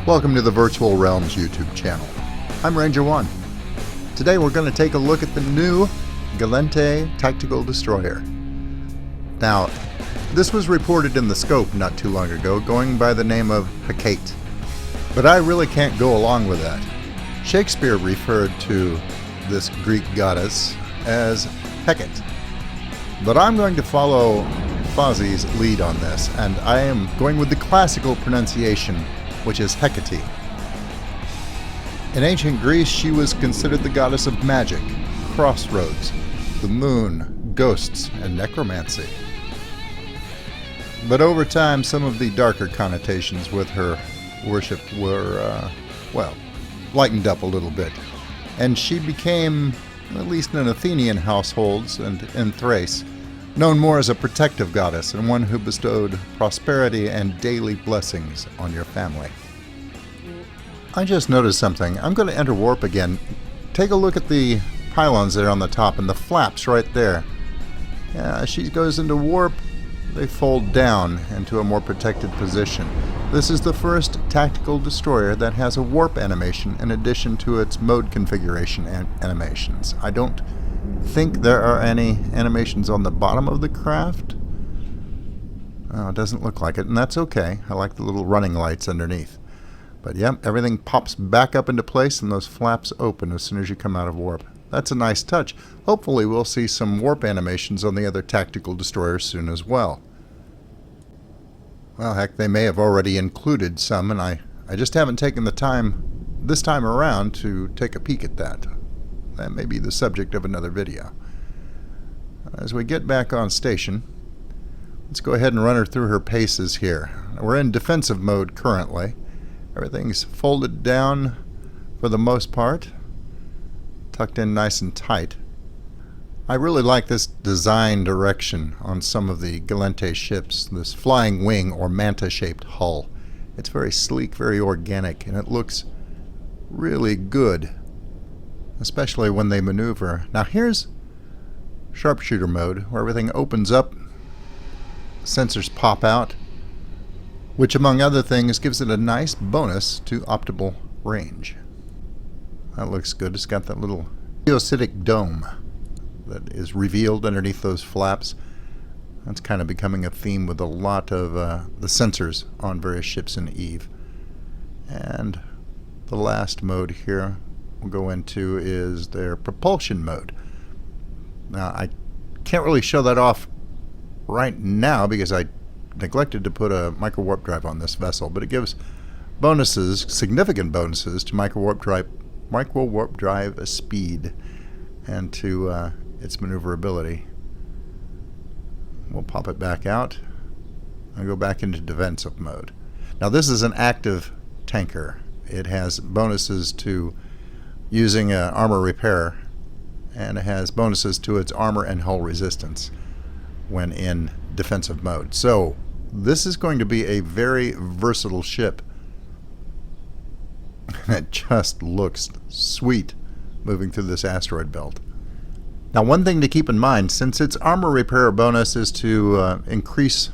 Welcome to the Virtual Realms YouTube channel. I'm Ranger One. Today we're going to take a look at the new Gallente Tactical Destroyer. Now, this was reported in the scope not too long ago, going by the name of Hecate. But I really can't go along with that. Shakespeare referred to this Greek goddess as Hecate. But I'm going to follow Fozzie's lead on this, and I am going with the classical pronunciation, which is Hecate. In ancient Greece, she was considered the goddess of magic, crossroads, the moon, ghosts, and necromancy. But over time, some of the darker connotations with her worship were, lightened up a little bit. And she became, at least in Athenian households and in Thrace, known more as a protective goddess and one who bestowed prosperity and daily blessings on your family. I just noticed something. I'm going to enter warp again. Take a look at the pylons there on the top and the flaps right there. As she goes into warp, they fold down into a more protected position. This is the first tactical destroyer that has a warp animation in addition to its mode configuration animations. I don't think there are any animations on the bottom of the craft. Oh, it doesn't look like it, and that's okay. I like the little running lights underneath. But yep, everything pops back up into place and those flaps open as soon as you come out of warp. That's a nice touch. Hopefully we'll see some warp animations on the other tactical destroyers soon as well. Well, heck, they may have already included some, and I just haven't taken the time this time around to take a peek at that. That may be the subject of another video. As we get back on station, let's go ahead and run her through her paces here. We're in defensive mode currently. Everything's folded down for the most part, tucked in nice and tight. I really like this design direction on some of the Gallente ships, this flying wing or manta-shaped hull. It's very sleek, very organic, and it looks really good, especially when they maneuver. Now here's sharpshooter mode, where everything opens up, sensors pop out, which among other things gives it a nice bonus to optimal range. That looks good. It's got that little geositic dome that is revealed underneath those flaps. That's kind of becoming a theme with a lot of the sensors on various ships in EVE. And the last mode here we'll go into is their propulsion mode. Now I can't really show that off right now because I neglected to put a micro warp drive on this vessel, but it gives bonuses, significant bonuses to micro warp drive speed and to its maneuverability. We'll pop it back out and go back into defensive mode. Now this is an active tanker. It has bonuses to using armor repair, and it has bonuses to its armor and hull resistance when in defensive mode. So this is going to be a very versatile ship. It just looks sweet moving through this asteroid belt. Now one thing to keep in mind, since its armor repair bonus is to increase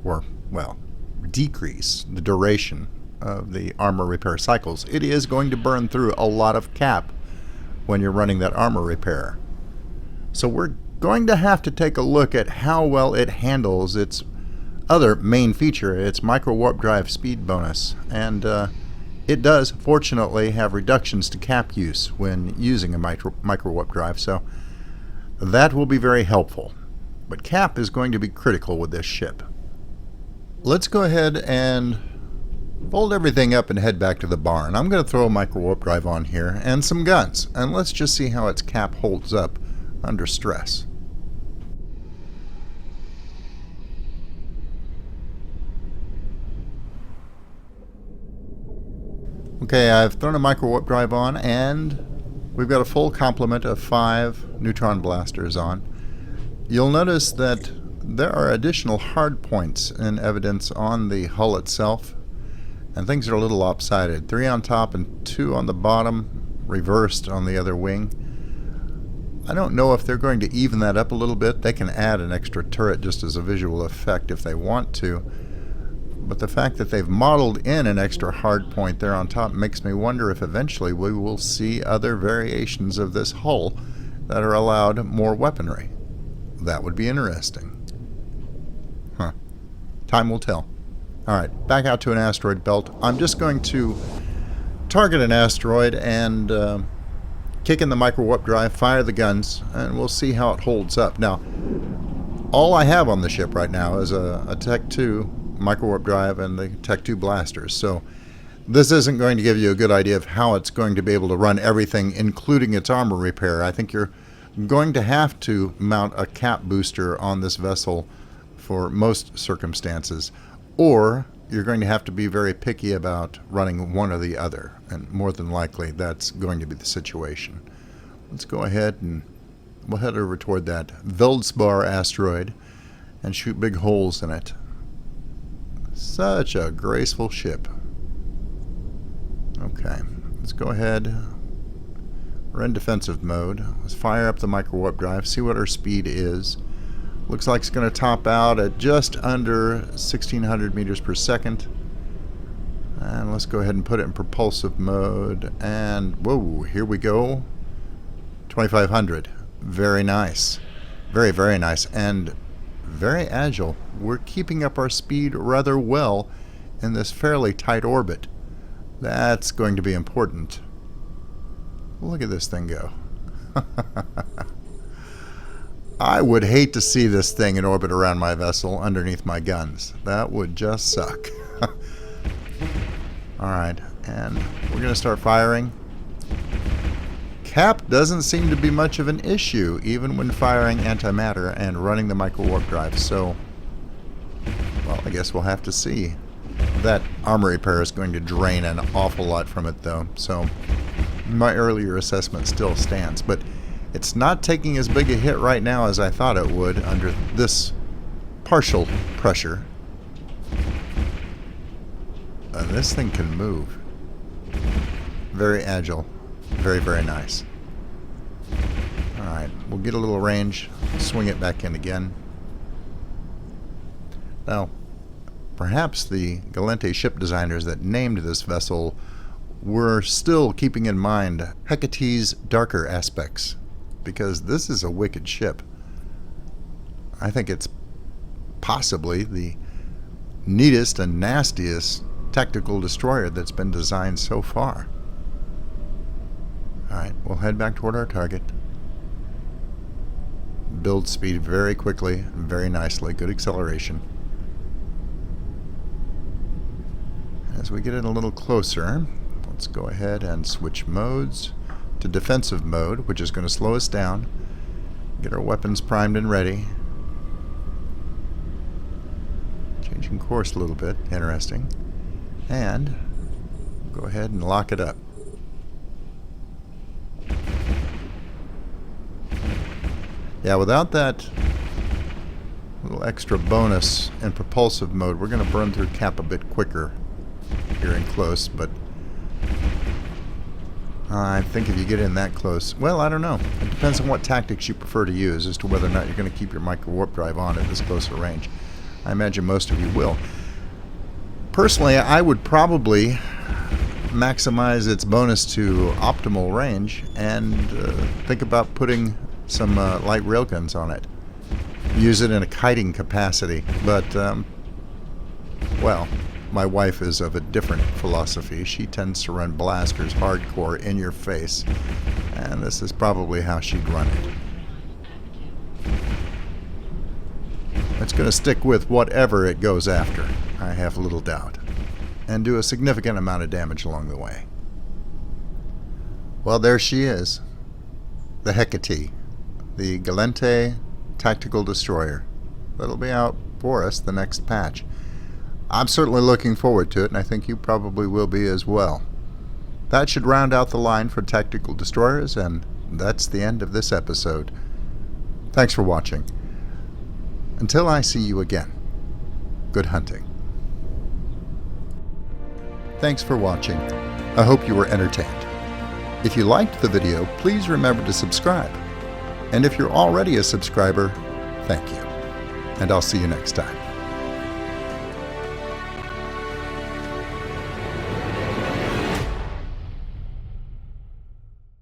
or, well, decrease the duration of the armor repair cycles, it is going to burn through a lot of cap when you're running that armor repair. So we're going to have to take a look at how well it handles its other main feature, its micro warp drive speed bonus. And it does, fortunately, have reductions to cap use when using a micro warp drive, so that will be very helpful. But cap is going to be critical with this ship. Let's go ahead and fold everything up and head back to the barn. I'm going to throw a micro warp drive on here and some guns, and let's just see how its cap holds up under stress. Okay, I've thrown a micro warp drive on, and we've got a full complement of 5 neutron blasters on. You'll notice that there are additional hard points in evidence on the hull itself, and things are a little lopsided. 3 on top and 2 on the bottom, reversed on the other wing. I don't know if they're going to even that up a little bit. They can add an extra turret just as a visual effect if they want to. But the fact that they've modeled in an extra hard point there on top makes me wonder if eventually we will see other variations of this hull that are allowed more weaponry. That would be interesting. Huh. Time will tell. Alright, back out to an asteroid belt. I'm just going to target an asteroid and kick in the micro-warp drive, fire the guns, and we'll see how it holds up. Now, all I have on the ship right now is a Tech 2 micro-warp drive and the Tech 2 blasters. So this isn't going to give you a good idea of how it's going to be able to run everything, including its armor repair. I think you're going to have to mount a cap booster on this vessel for most circumstances, or you're going to have to be very picky about running one or the other, and more than likely that's going to be the situation. Let's go ahead and we'll head over toward that Veldspar asteroid and shoot big holes in it. Such a graceful ship. Okay, let's go ahead. We're in defensive mode. Let's fire up the micro-warp drive, see what our speed is. Looks like it's going to top out at just under 1,600 meters per second. And let's go ahead and put it in propulsive mode. And, whoa, here we go. 2,500. Very nice. Very, very nice. And very agile. We're keeping up our speed rather well in this fairly tight orbit. That's going to be important. Look at this thing go. I would hate to see this thing in orbit around my vessel underneath my guns. That would just suck. Alright, and we're going to start firing. Cap doesn't seem to be much of an issue, even when firing antimatter and running the micro-warp drive. So, well, I guess we'll have to see. That armor repair is going to drain an awful lot from it, though. So, my earlier assessment still stands. But it's not taking as big a hit right now as I thought it would under this partial pressure. This thing can move. Very agile. Very, very nice. Alright, we'll get a little range, swing it back in again. Now, perhaps the Gallente ship designers that named this vessel were still keeping in mind Hecate's darker aspects, because this is a wicked ship. I think it's possibly the neatest and nastiest tactical destroyer that's been designed so far. Alright, we'll head back toward our target. Build speed very quickly, very nicely, good acceleration. As we get in a little closer, let's go ahead and switch modes to defensive mode, which is going to slow us down. Get our weapons primed and ready. Changing course a little bit, interesting. And go ahead and lock it up. Yeah, without that little extra bonus in propulsive mode, we're going to burn through cap a bit quicker here in close, but I think if you get in that close, well, I don't know. It depends on what tactics you prefer to use as to whether or not you're going to keep your micro-warp drive on at this close a range. I imagine most of you will. Personally, I would probably maximize its bonus to optimal range and think about putting some light railguns on it. Use it in a kiting capacity, but well, my wife is of a different philosophy. She tends to run blasters hardcore in your face, and this is probably how she'd run it. It's going to stick with whatever it goes after, I have little doubt, and do a significant amount of damage along the way. Well, there she is, the Hecate, the Gallente tactical destroyer. That'll be out for us the next patch. I'm certainly looking forward to it, and I think you probably will be as well. That should round out the line for tactical destroyers, and that's the end of this episode. Thanks for watching. Until I see you again, good hunting. Thanks for watching. I hope you were entertained. If you liked the video, please remember to subscribe. And if you're already a subscriber, thank you. And I'll see you next time.